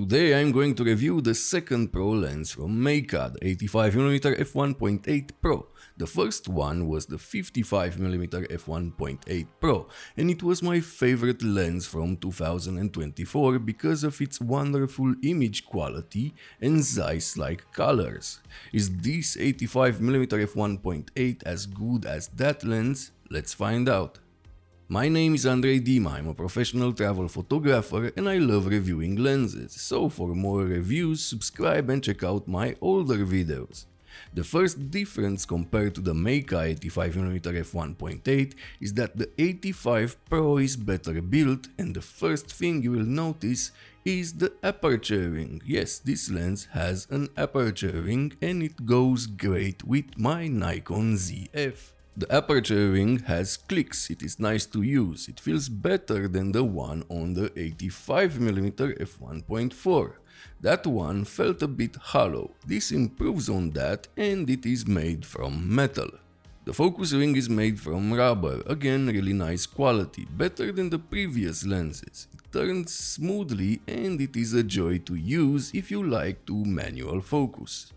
Today I'm going to review the second Pro lens from Meike, the 85mm f1.8 Pro. The first one was the 55mm f1.8 Pro, and it was my favorite lens from 2024 because of its wonderful image quality and Zeiss-like colors. Is this 85mm f1.8 as good as that lens? Let's find out. My name is Andrei Dima, I'm a professional travel photographer and I love reviewing lenses, so for more reviews subscribe and check out my older videos. The first difference compared to the Meike 85mm f1.8 is that the 85 Pro is better built, and the first thing you will notice is the aperture ring. Yes, this lens has an aperture ring and it goes great with my Nikon ZF. The aperture ring has clicks, it is nice to use, it feels better than the one on the 85mm f1.4. That one felt a bit hollow, this improves on that and it is made from metal. The focus ring is made from rubber, again really nice quality, better than the previous lenses. It turns smoothly and it is a joy to use if you like to manual focus.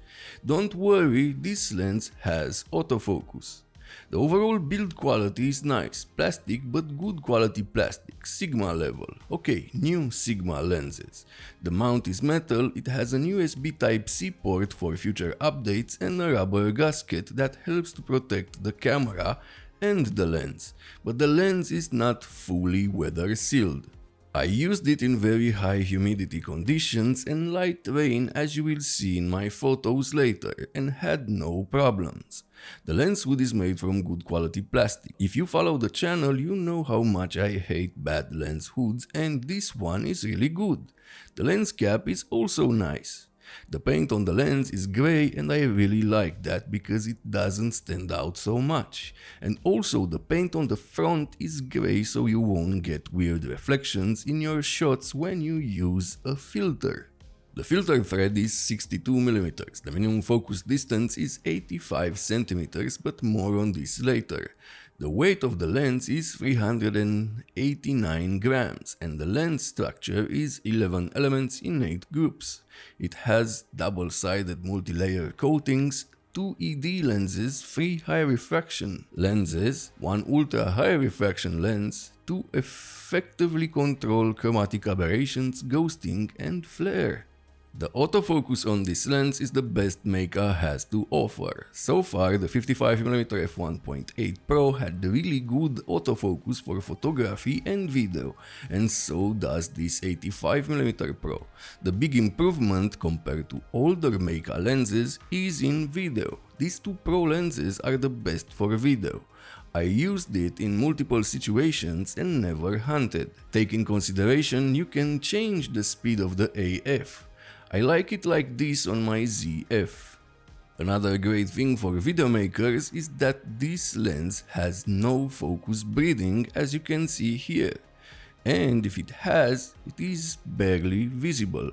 Don't worry, this lens has autofocus. The overall build quality is nice, plastic but good quality plastic, Sigma level. Okay, new Sigma lenses. The mount is metal, it has an USB Type-C port for future updates and a rubber gasket that helps to protect the camera and the lens, but the lens is not fully weather sealed. I used it in very high humidity conditions and light rain, as you will see in my photos later, and had no problems. The lens hood is made from good quality plastic. If you follow the channel, you know how much I hate bad lens hoods, and this one is really good. The lens cap is also nice. The paint on the lens is grey and I really like that because it doesn't stand out so much. And also the paint on the front is grey, so you won't get weird reflections in your shots when you use a filter. The filter thread is 62mm, the minimum focus distance is 85cm, but more on this later. The weight of the lens is 389 grams and the lens structure is 11 elements in 8 groups. It has double-sided multi-layer coatings, 2 ED lenses, 3 high refraction lenses, 1 ultra high refraction lens, 2 effectively control chromatic aberrations, ghosting and flare. The autofocus on this lens is the best Meike has to offer. So far, the 55mm f1.8 Pro had really good autofocus for photography and video, and so does this 85mm Pro. The big improvement compared to older Meike lenses is in video. These two Pro lenses are the best for video. I used it in multiple situations and never hunted. Take in consideration you can change the speed of the AF. I like it like this on my ZF. Another great thing for video makers is that this lens has no focus breathing, as you can see here. And if it has, it is barely visible.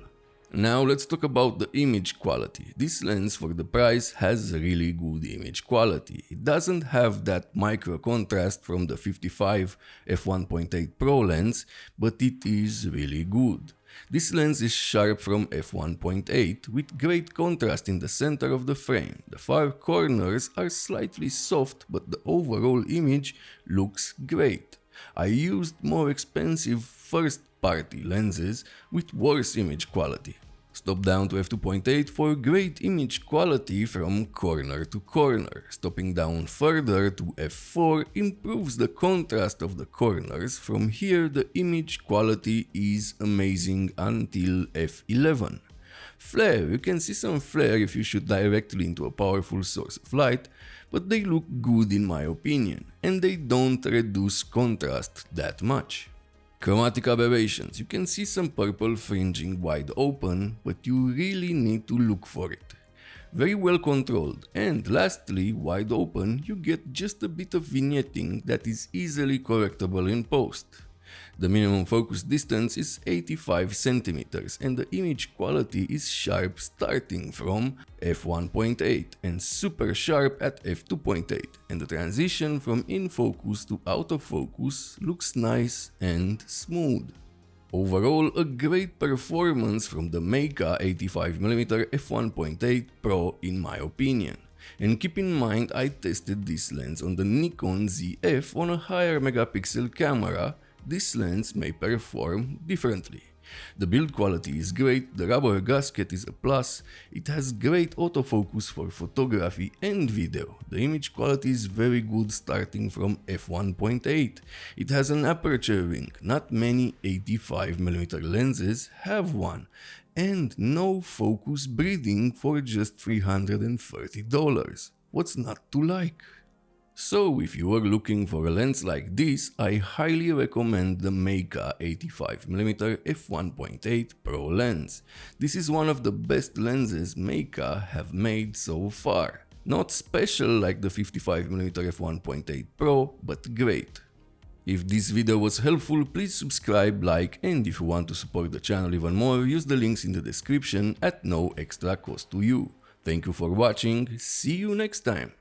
Now let's talk about the image quality. This lens for the price has really good image quality. It doesn't have that micro contrast from the 55 f1.8 Pro lens, but it is really good. This lens is sharp from f1.8 with great contrast in the center of the frame. The far corners are slightly soft, but the overall image looks great. I used more expensive first-party lenses with worse image quality. Stop down to f2.8 for great image quality from corner to corner. Stopping down further to f4 improves the contrast of the corners. From here the image quality is amazing until f11. Flare, you can see some flare if you shoot directly into a powerful source of light, but they look good in my opinion, and they don't reduce contrast that much. Chromatic aberrations, you can see some purple fringing wide open, but you really need to look for it. Very well controlled, and lastly, wide open, you get just a bit of vignetting that is easily correctable in post. The minimum focus distance is 85cm and the image quality is sharp starting from f1.8 and super sharp at f2.8, and the transition from in focus to out of focus looks nice and smooth. Overall, a great performance from the Meike 85mm f1.8 Pro in my opinion. And keep in mind I tested this lens on the Nikon ZF on a higher megapixel camera. This lens may perform differently. The build quality is great, the rubber gasket is a plus, it has great autofocus for photography and video, the image quality is very good starting from f1.8, it has an aperture ring, not many 85mm lenses have one, and no focus breathing for just $330. What's not to like? So if you are looking for a lens like this, I highly recommend the Meike 85mm f1.8 Pro lens. This is one of the best lenses Meike have made so far. Not special like the 55mm f1.8 Pro, but great. If this video was helpful, please subscribe, like, and if you want to support the channel even more, use the links in the description at no extra cost to you. Thank you for watching, see you next time!